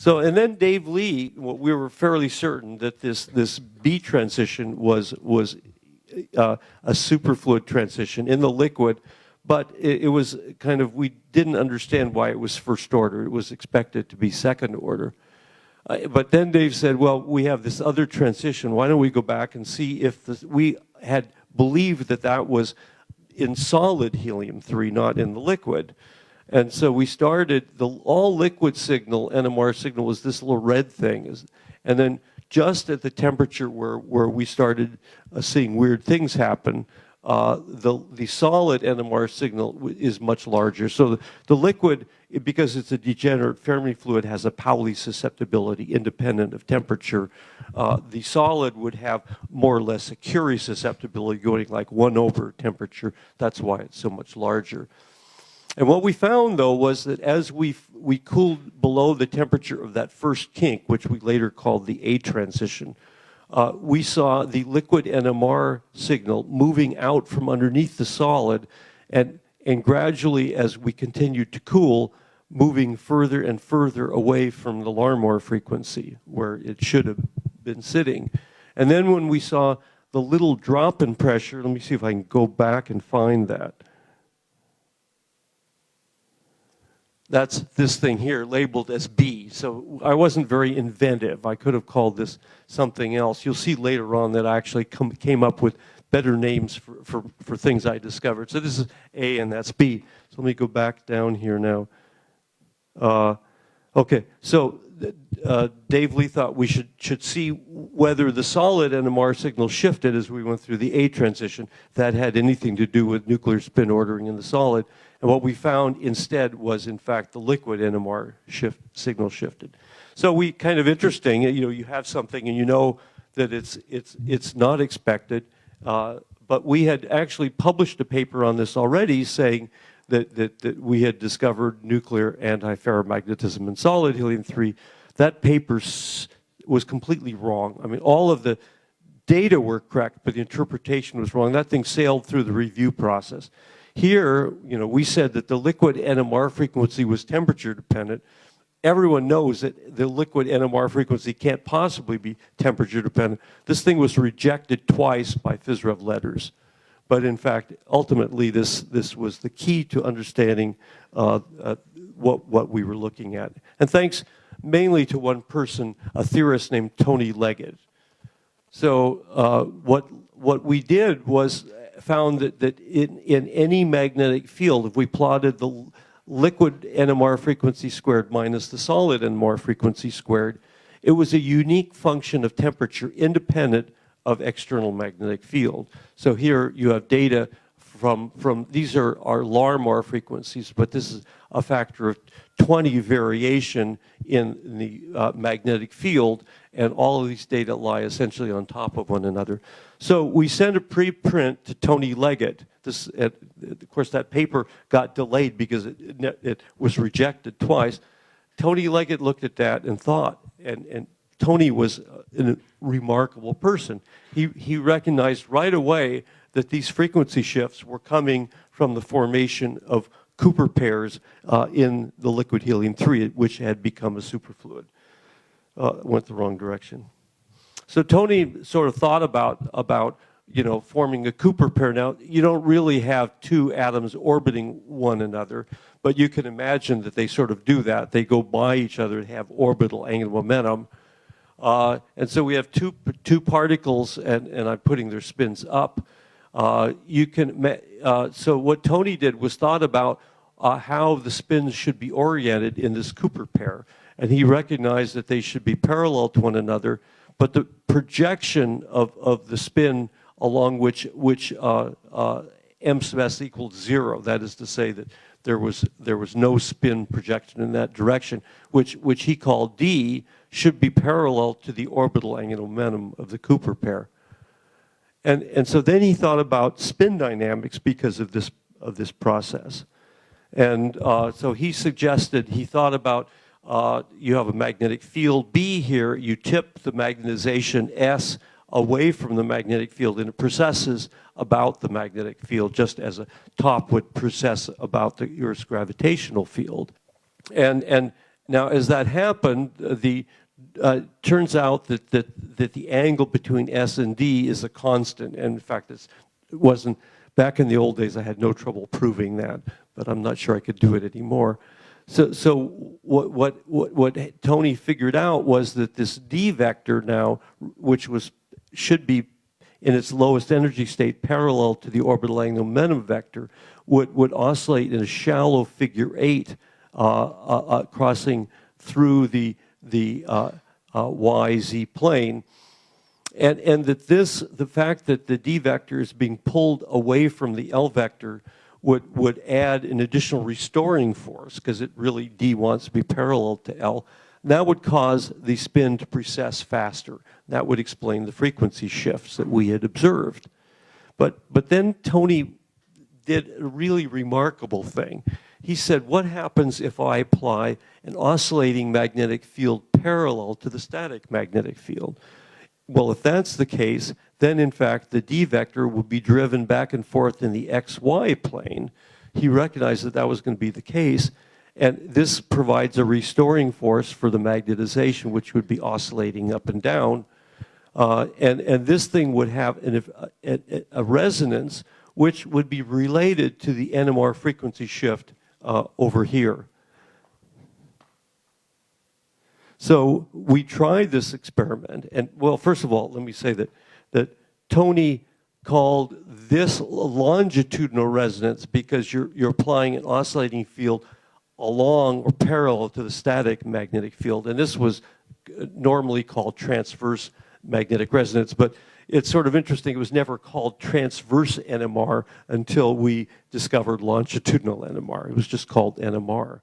So, and then Dave Lee, we were fairly certain that this B transition was a superfluid transition in the liquid, but it was kind of, we didn't understand why it was first order. It was expected to be second order. But then Dave said, well, we have this other transition. Why don't we go back and see if we had believed that that was in solid helium-3, not in the liquid. And so we started, the all liquid signal, NMR signal, was this little red thing. And then just at the temperature where we started seeing weird things happen, the solid NMR signal is much larger. So the liquid, because it's a degenerate Fermi fluid, has a Pauli susceptibility independent of temperature. The solid would have more or less a Curie susceptibility going like 1 over temperature. That's why it's so much larger. And what we found, though, was that as we cooled below the temperature of that first kink, which we later called the A transition, we saw the liquid NMR signal moving out from underneath the solid, and gradually, as we continued to cool, moving further and further away from the Larmor frequency, where it should have been sitting. And then when we saw the little drop in pressure, let me see if I can go back and find that. That's this thing here labeled as B. So I wasn't very inventive. I could have called this something else. You'll see later on that I actually came up with better names for things I discovered. So this is A and that's B. So let me go back down here now. Okay, so Dave Lee thought we should see whether the solid NMR signal shifted as we went through the A transition. That had anything to do with nuclear spin ordering in the solid. And what we found instead was, in fact, the liquid NMR signal shifted. So we kind of interesting, you know, you have something and you know that it's not expected. But we had actually published a paper on this already saying that we had discovered nuclear antiferromagnetism in solid helium-3. That paper was completely wrong. I mean, all of the data were correct, but the interpretation was wrong. That thing sailed through the review process. Here, you know, we said that the liquid NMR frequency was temperature dependent. Everyone knows that the liquid NMR frequency can't possibly be temperature dependent. This thing was rejected twice by PhysRev letters. But in fact, ultimately, this was the key to understanding what we were looking at. And thanks mainly to one person, a theorist named Tony Leggett. So what we did was found that in any magnetic field, if we plotted the liquid NMR frequency squared minus the solid NMR frequency squared, it was a unique function of temperature independent of external magnetic field. So here you have data from these are our Larmor frequencies, but this is a factor of 20 variation in the magnetic field, and all of these data lie essentially on top of one another. So we sent a preprint to Tony Leggett. Of course, that paper got delayed because it was rejected twice. Tony Leggett looked at that and thought, and Tony was a remarkable person. He recognized right away that these frequency shifts were coming from the formation of Cooper pairs in the liquid helium-3, which had become a superfluid. Went the wrong direction. So Tony sort of thought about you know, forming a Cooper pair. Now, you don't really have two atoms orbiting one another, but you can imagine that they sort of do that. They go by each other and have orbital angular momentum. And so we have two particles, and I'm putting their spins up. So what Tony did was thought about how the spins should be oriented in this Cooper pair. And he recognized that they should be parallel to one another, but the projection of the spin along which m sub s equals 0, that is to say that there was no spin projection in that direction, which he called D, should be parallel to the orbital angular momentum of the Cooper pair. And so then he thought about spin dynamics because of this process. And so he thought about you have a magnetic field B here, you tip the magnetization S away from the magnetic field, and it precesses about the magnetic field, just as a top would precess about the Earth's gravitational field. And Now, as that happened, turns out that the angle between S and D is a constant. And in fact, it wasn't, back in the old days, I had no trouble proving that, but I'm not sure I could do it anymore. So what Tony figured out was that this D vector now, which should be in its lowest energy state parallel to the orbital angular momentum vector, would oscillate in a shallow figure 8 crossing through the YZ plane. And that the fact that the D vector is being pulled away from the L vector would add an additional restoring force, because it really, D wants to be parallel to L. That would cause the spin to precess faster. That would explain the frequency shifts that we had observed. But then Tony did a really remarkable thing. He said, what happens if I apply an oscillating magnetic field parallel to the static magnetic field? Well, if that's the case, then in fact the D vector would be driven back and forth in the XY plane. He recognized that that was going to be the case, and this provides a restoring force for the magnetization, which would be oscillating up and down. And this thing would have a resonance which would be related to the NMR frequency shift over here. So we tried this experiment, and well, first of all, let me say that Tony called this longitudinal resonance because you're applying an oscillating field along or parallel to the static magnetic field, and this was normally called transverse magnetic resonance, but it's sort of interesting, it was never called transverse NMR until we discovered longitudinal NMR. It was just called NMR.